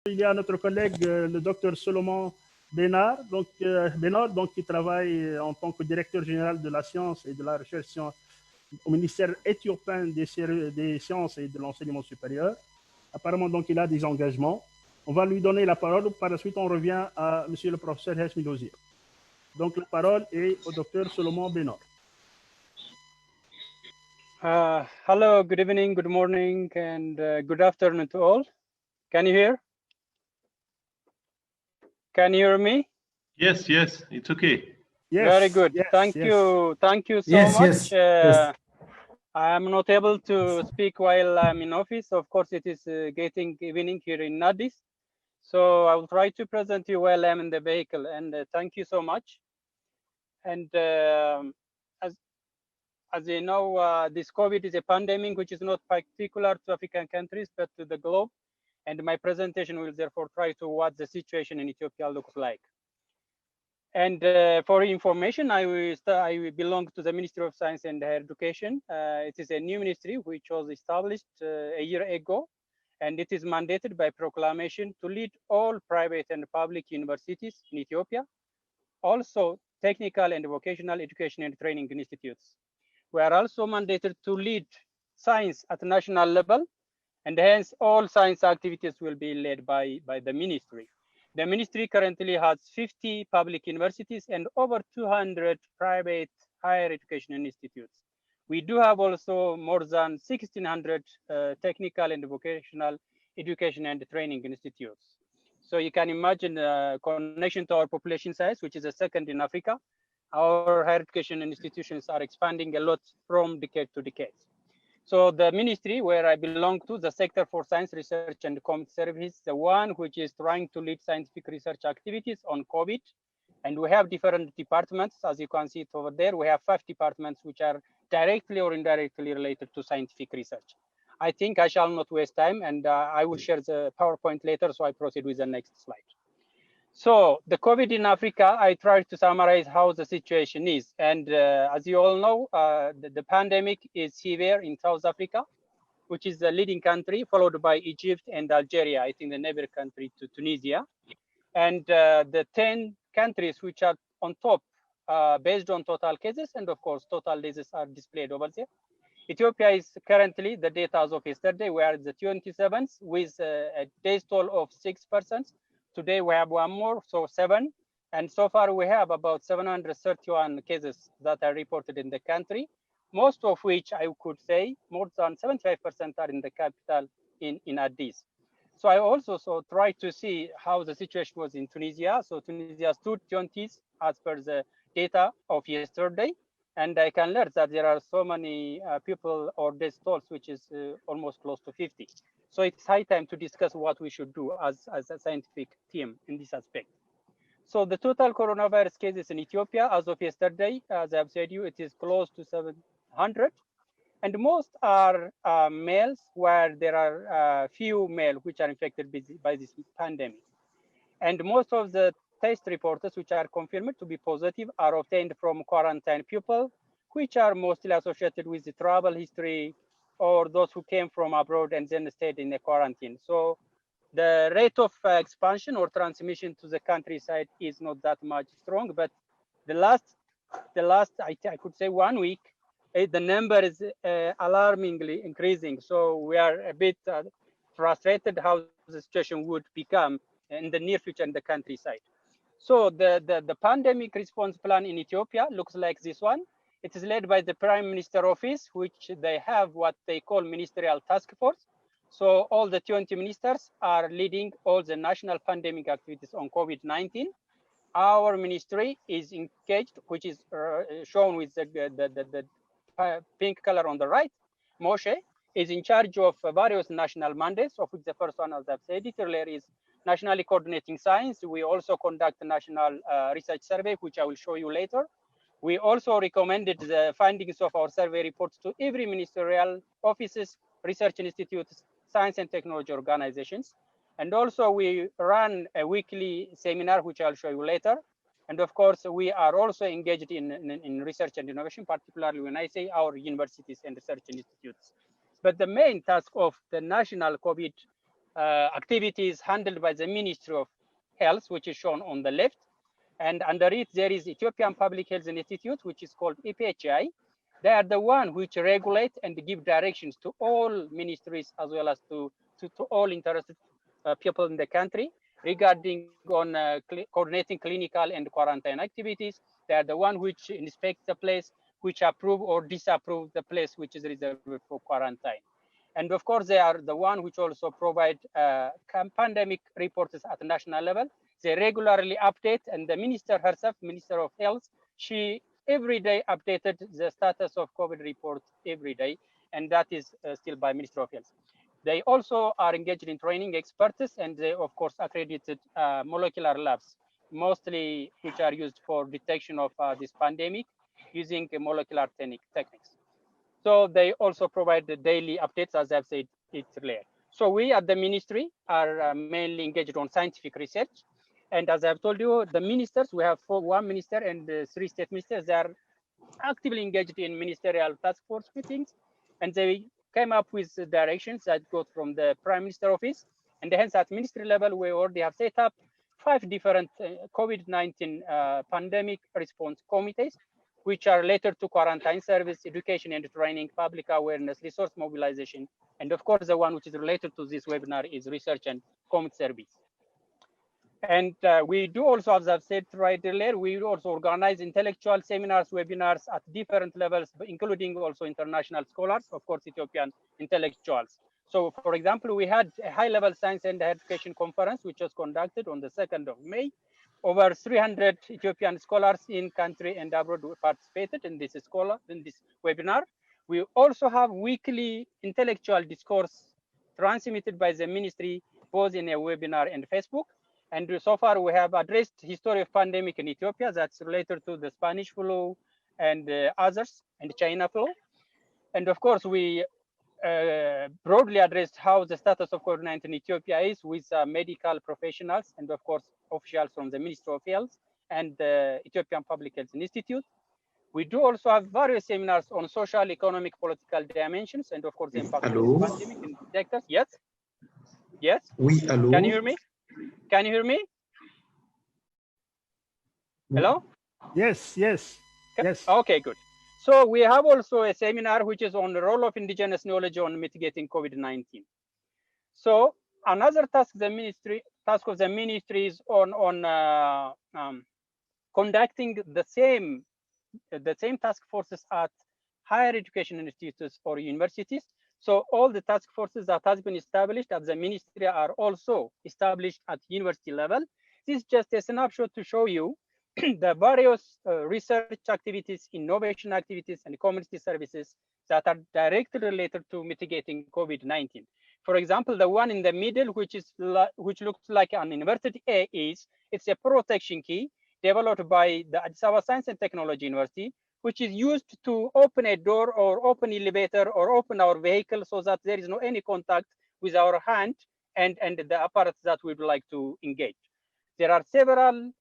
Il y a notre collègue, le docteur Solomon Benor, Benor, qui travaille en tant que directeur général de la science et de la recherche au ministère éthiopien des sciences et de l'enseignement supérieur. Apparemment, donc, il a des engagements. On va lui donner la parole. Par la suite, on revient à monsieur le professeur Hesmilozir. Donc, la parole est au docteur Solomon Benor. Hello, good evening, good morning, and good afternoon to all. Can you hear? Can you hear me? Yes, yes, it's okay. Yes, very good. Yes, thank you so much. I am not able to speak while I'm in office. Of course, it is getting evening here in Addis. So I will try to present you while I'm in the vehicle, and thank you so much. And as you know, this COVID is a pandemic which is not particular to African countries, but to the globe. And my presentation will therefore try to what the situation in Ethiopia looks like. And for information, I belong to the Ministry of Science and Higher Education. It is a new ministry which was established a year ago, and it is mandated by proclamation to lead all private and public universities in Ethiopia, also technical and vocational education and training institutes. We are also mandated to lead science at national level, and hence all science activities will be led by the ministry. The ministry currently has 50 public universities and over 200 private higher education institutes. We do have also more than 1,600 technical and vocational education and training institutes. So you can imagine connection to our population size, which is the second in Africa. Our higher education institutions are expanding a lot from decade to decade. So the ministry where I belong to, the Sector for Science Research and Community Service, the one which is trying to lead scientific research activities on COVID. And we have different departments, as you can see it over there. We have 5 departments which are directly or indirectly related to scientific research. I think I shall not waste time, and I will share the PowerPoint later, so I proceed with the next slide. So the COVID in Africa, I tried to summarize how the situation is. And as you all know, the pandemic is severe in South Africa, which is the leading country, followed by Egypt and Algeria, I think the neighbor country to Tunisia. And the 10 countries which are on top based on total cases, and of course, total diseases are displayed over there. Ethiopia is currently, the data as of yesterday, we are at the 27th with a death toll of 6%. Today we have one more, so 7. And so far we have about 731 cases that are reported in the country, most of which I could say more than 75% are in the capital in Addis. So I also tried to see how the situation was in Tunisia. So Tunisia stood 20th as per the data of yesterday. And I can learn that there are so many people or death tolls, which is almost close to 50. So it's high time to discuss what we should do as a scientific team in this aspect. So the total coronavirus cases in Ethiopia as of yesterday, as I've said you, it is close to 700. And most are males, where there are few males which are infected by this pandemic. And most of the test reports which are confirmed to be positive are obtained from quarantine people, which are mostly associated with the travel history or those who came from abroad and then stayed in a quarantine. So the rate of expansion or transmission to the countryside is not that much strong, but the last I could say 1 week, the number is alarmingly increasing. So we are a bit frustrated how the situation would become in the near future in the countryside. So the pandemic response plan in Ethiopia looks like this one. It is led by the Prime Minister Office, which they have what they call ministerial task force. So all the 20 ministers are leading all the national pandemic activities on COVID-19. Our ministry is engaged, which is shown with the pink color on the right. MoSHE is in charge of various national mandates, of which the first one, as I've said it earlier, is nationally coordinating science. We also conduct a national research survey, which I will show you later. We also recommended the findings of our survey reports to every ministerial offices, research institutes, science and technology organizations. And also we run a weekly seminar, which I'll show you later. And of course, we are also engaged in research and innovation, particularly when I say our universities and research institutes. But the main task of the national COVID activities handled by the Ministry of Health, which is shown on the left. And under it, there is Ethiopian Public Health Institute, which is called EPHI. They are the one which regulate and give directions to all ministries as well as to all interested people in the country regarding on coordinating clinical and quarantine activities. They are the one which inspect the place, which approve or disapprove the place which is reserved for quarantine. And of course, they are the one which also provide pandemic reports at national level. They regularly update, and the minister herself, Minister of Health, she every day updated the status of COVID reports every day, and that is still by Minister of Health. They also are engaged in training experts, and they, of course, accredited molecular labs, mostly which are used for detection of this pandemic using molecular techniques. So they also provide the daily updates, as I've said it earlier. So we at the ministry are mainly engaged on scientific research. And as I've told you, the ministers, we have one minister and 3 state ministers, they are actively engaged in ministerial task force meetings, and they came up with directions that go from the Prime Minister office. And hence at ministry level, we already have set up 5 different COVID-19 pandemic response committees, which are related to quarantine service, education and training, public awareness, resource mobilization. And of course, the one which is related to this webinar is research and community service. And we do also, as I've said right earlier, we also organize intellectual seminars, webinars at different levels, including also international scholars, of course, Ethiopian intellectuals. So, for example, we had a high-level science and education conference, which was conducted on the 2nd of May. Over 300 Ethiopian scholars in country and abroad participated in this webinar. We also have weekly intellectual discourse transmitted by the ministry, both in a webinar and Facebook. And so far, we have addressed history of pandemic in Ethiopia that's related to the Spanish flu and others, and China flu. And of course, we broadly addressed how the status of COVID-19 in Ethiopia is with medical professionals and of course, officials from the Ministry of Health and the Ethiopian Public Health Institute. We do also have various seminars on social, economic, political dimensions, and of course, the impact of the pandemic in sectors. Yes? Yes? Oui, hello. Can you hear me? Can you hear me? Hello? Yes, yes, yes. Okay, good. So we have also a seminar which is on the role of indigenous knowledge on mitigating COVID-19. So another task of the ministry is on conducting the same task forces at higher education institutes or universities. So all the task forces that has been established at the ministry are also established at university level. This is just a snapshot to show you the various research activities, innovation activities, and community services that are directly related to mitigating COVID-19. For example, the one in the middle, which looks like an inverted A, it's a protection key developed by the Addis Ababa Science and Technology University, which is used to open a door or open elevator or open our vehicle so that there is no any contact with our hand and the apparatus that we would like to engage. There are several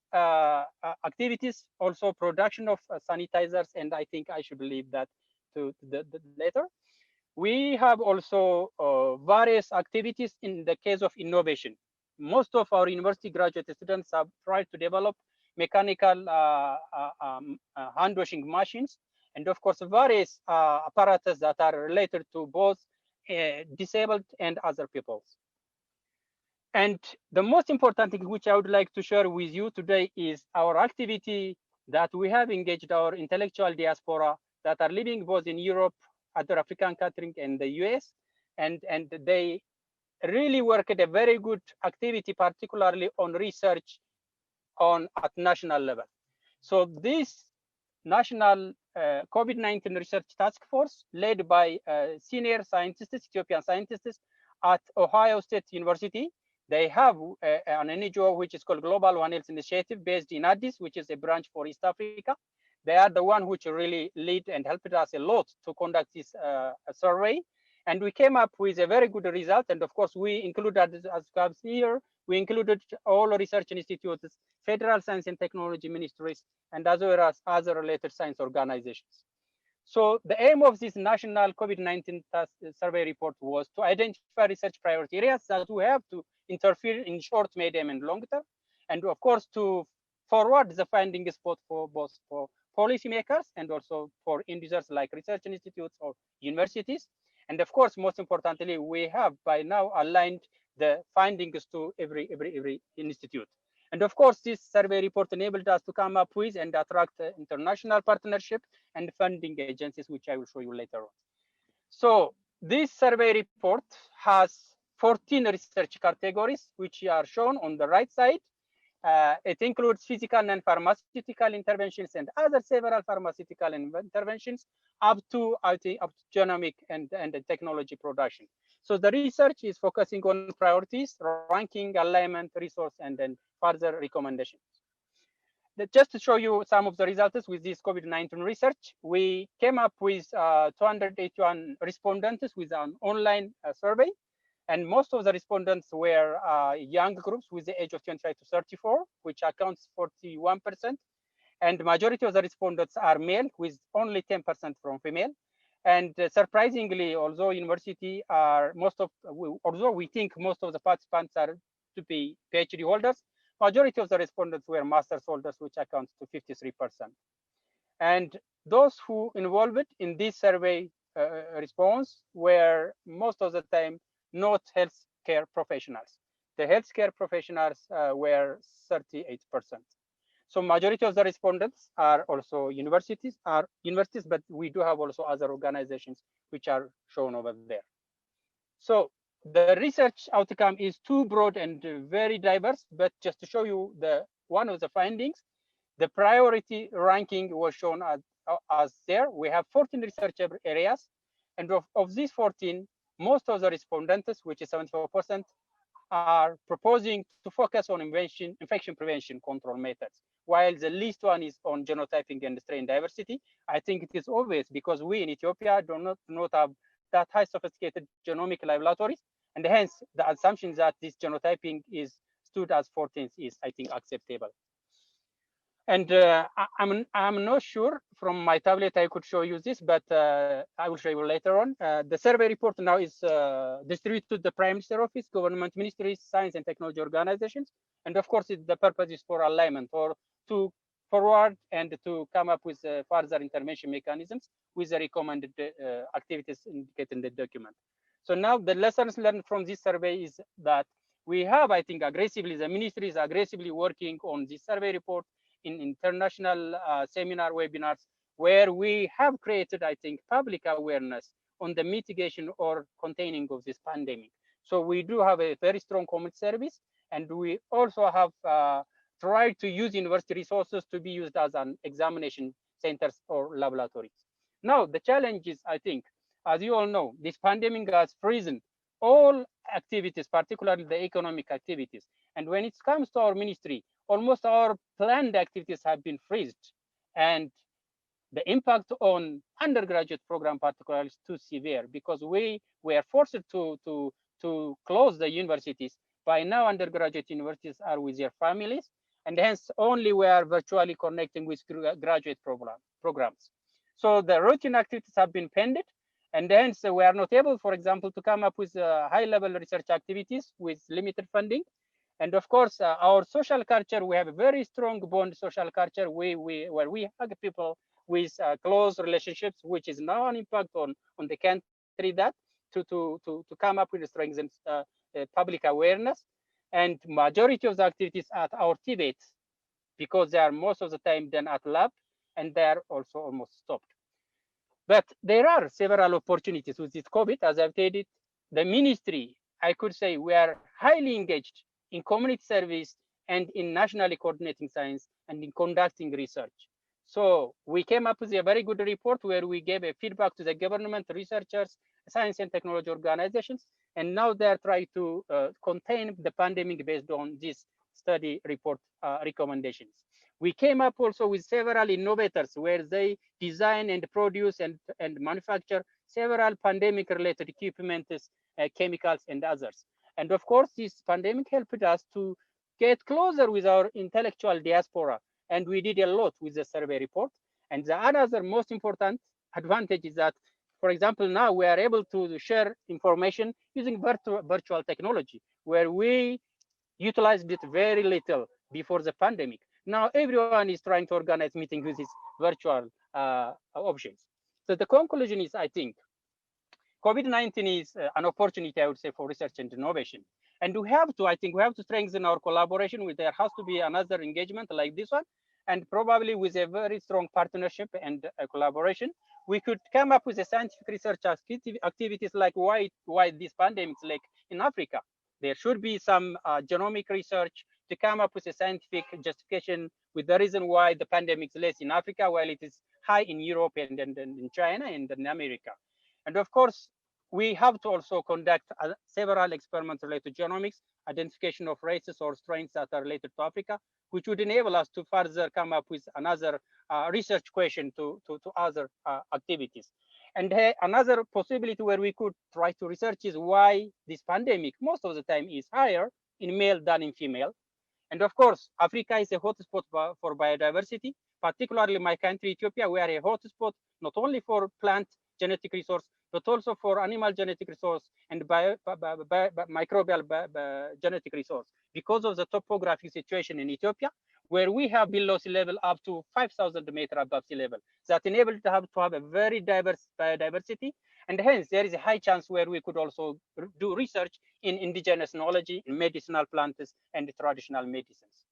activities, also production of sanitizers, and I think I should leave that to the later. We have also various activities in the case of innovation. Most of our university graduate students have tried to develop mechanical hand washing machines, and of course, various apparatus that are related to both disabled and other peoples. And the most important thing which I would like to share with you today is our activity that we have engaged our intellectual diaspora that are living both in Europe, other African countries, and the US, and they really work at a very good activity, particularly on research at national level. So this national COVID-19 research task force led by senior scientists, Ethiopian scientists at Ohio State University. They have an NGO which is called Global One Health Initiative based in Addis, which is a branch for East Africa. They are the one which really lead and helped us a lot to conduct this survey. And we came up with a very good result. And of course, we included, as you have seen here, we included all research institutes, federal science and technology ministries, and as well as other related science organizations. So the aim of this national COVID-19 survey report was to identify research priority areas that we have to interfere in short, medium, and long term, and of course to forward the findings both for policymakers and also for end users like research institutes or universities. And of course, most importantly, we have by now aligned the findings to every institute. And of course, this survey report enabled us to come up with and attract international partnership and funding agencies, which I will show you later on. So this survey report has 14 research categories, which are shown on the right side. It includes physical and pharmaceutical interventions and other several pharmaceutical interventions up to genomic and technology production. So the research is focusing on priorities, ranking, alignment, resource, and then further recommendations. Just to show you some of the results with this COVID-19 research, we came up with 281 respondents with an online survey. And most of the respondents were young groups with the age of 25 to 34, which accounts for 41%. And the majority of the respondents are male, with only 10% from female. And surprisingly, although university are although we think most of the participants are to be PhD holders, majority of the respondents were master's holders, which accounts to 53%. And those who involved in this survey response were most of the time not healthcare professionals. The healthcare professionals were 38%. So majority of the respondents are also universities, but we do have also other organizations which are shown over there. So the research outcome is too broad and very diverse, but just to show you one of the findings, the priority ranking was shown as there. We have 14 research areas, and of these 14, most of the respondents, which is 74%, are proposing to focus on infection prevention control methods, while the least one is on genotyping and strain diversity. I think it is obvious because we in Ethiopia do not have that high sophisticated genomic laboratories, and hence the assumption that this genotyping is stood as 14th is, I think, acceptable. And I'm not sure from my tablet I could show you this, but I will show you later on. The survey report now is distributed to the Prime Minister Office, government ministries, science and technology organizations, and of course the purpose is for alignment or to forward and to come up with further intervention mechanisms with the recommended activities indicated in the document. So now the lessons learned from this survey is that we have, I think, the ministry is aggressively working on this survey report in international seminar webinars where we have created, I think, public awareness on the mitigation or containing of this pandemic. So we do have a very strong community service, and we also have tried to use university resources to be used as an examination centers or laboratories. Now, the challenge is, I think, as you all know, this pandemic has frozen all activities, particularly the economic activities. And when it comes to our ministry, almost our planned activities have been freezed. And the impact on undergraduate program particularly is too severe because we were forced to close the universities. By now, undergraduate universities are with their families, and hence only we are virtually connecting with graduate programs. So the routine activities have been pended, and hence we are not able, for example, to come up with high-level research activities with limited funding. And of course, our social culture, we have a very strong bond social culture where we hug people with close relationships, which is now an impact on the country that to come up with strengthened public awareness. And majority of the activities at our Tibets, because they are most of the time done at lab, and they are also almost stopped. But there are several opportunities with this COVID, as I've stated. The ministry, I could say, we are highly engaged in community service and in nationally coordinating science and in conducting research. So we came up with a very good report where we gave a feedback to the government, researchers, science and technology organizations, and now they're trying to contain the pandemic based on this study report recommendations. We came up also with several innovators where they design and produce and manufacture several pandemic-related equipment, chemicals, and others. And of course, this pandemic helped us to get closer with our intellectual diaspora. And we did a lot with the survey report. And the another most important advantage is that, for example, now we are able to share information using virtual technology, where we utilized it very little before the pandemic. Now everyone is trying to organize meetings with these virtual options. So the conclusion is, I think, COVID-19 is an opportunity, I would say, for research and innovation. And I think we have to strengthen our collaboration. There has to be another engagement like this one. And probably with a very strong partnership and collaboration, we could come up with a scientific research activities like why this pandemic is like in Africa. There should be some genomic research to come up with a scientific justification with the reason why the pandemic is less in Africa, while it is high in Europe and in China and in America. And of course, we have to also conduct several experiments related to genomics, identification of races or strains that are related to Africa, which would enable us to further come up with another research question to other activities. And another possibility where we could try to research is why this pandemic most of the time is higher in male than in female. And of course, Africa is a hotspot for biodiversity, particularly my country, Ethiopia. We are a hotspot not only for plant genetic resource, but also for animal genetic resource and microbial genetic resource, because of the topographic situation in Ethiopia, where we have below sea level up to 5,000 meters above sea level. That enables to have a very diverse biodiversity, and hence there is a high chance where we could also do research in indigenous knowledge, in medicinal plants and traditional medicines.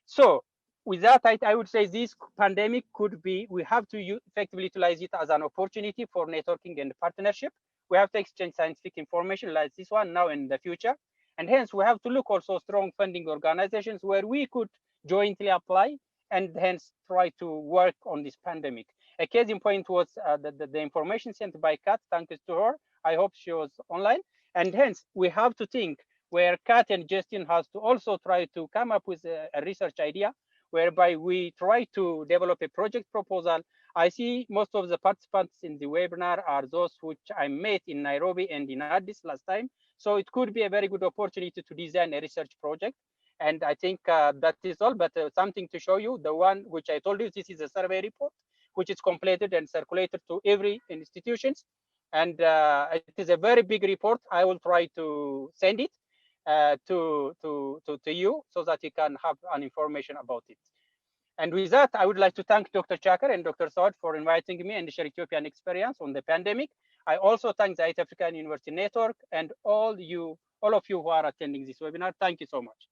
So with that, I would say this pandemic could be, we have to effectively utilize it as an opportunity for networking and partnership. We have to exchange scientific information like this one now and in the future. And hence we have to look also strong funding organizations where we could jointly apply and hence try to work on this pandemic. A case in point was the information sent by Kat, thanks to her. I hope she was online. And hence we have to think where Kat and Justin has to also try to come up with a research idea whereby we try to develop a project proposal. I see most of the participants in the webinar are those which I met in Nairobi and in Addis last time. So it could be a very good opportunity to design a research project. And I think that is all, but something to show you, the one which I told you, this is a survey report, which is completed and circulated to every institutions. And it is a very big report. I will try to send it to you so that you can have an information about it. And with that, I would like to thank Dr. Chakar and Dr. Saad for inviting me and share Ethiopian experience on the pandemic. I also thank the East African University Network and all of you who are attending this webinar. Thank you so much.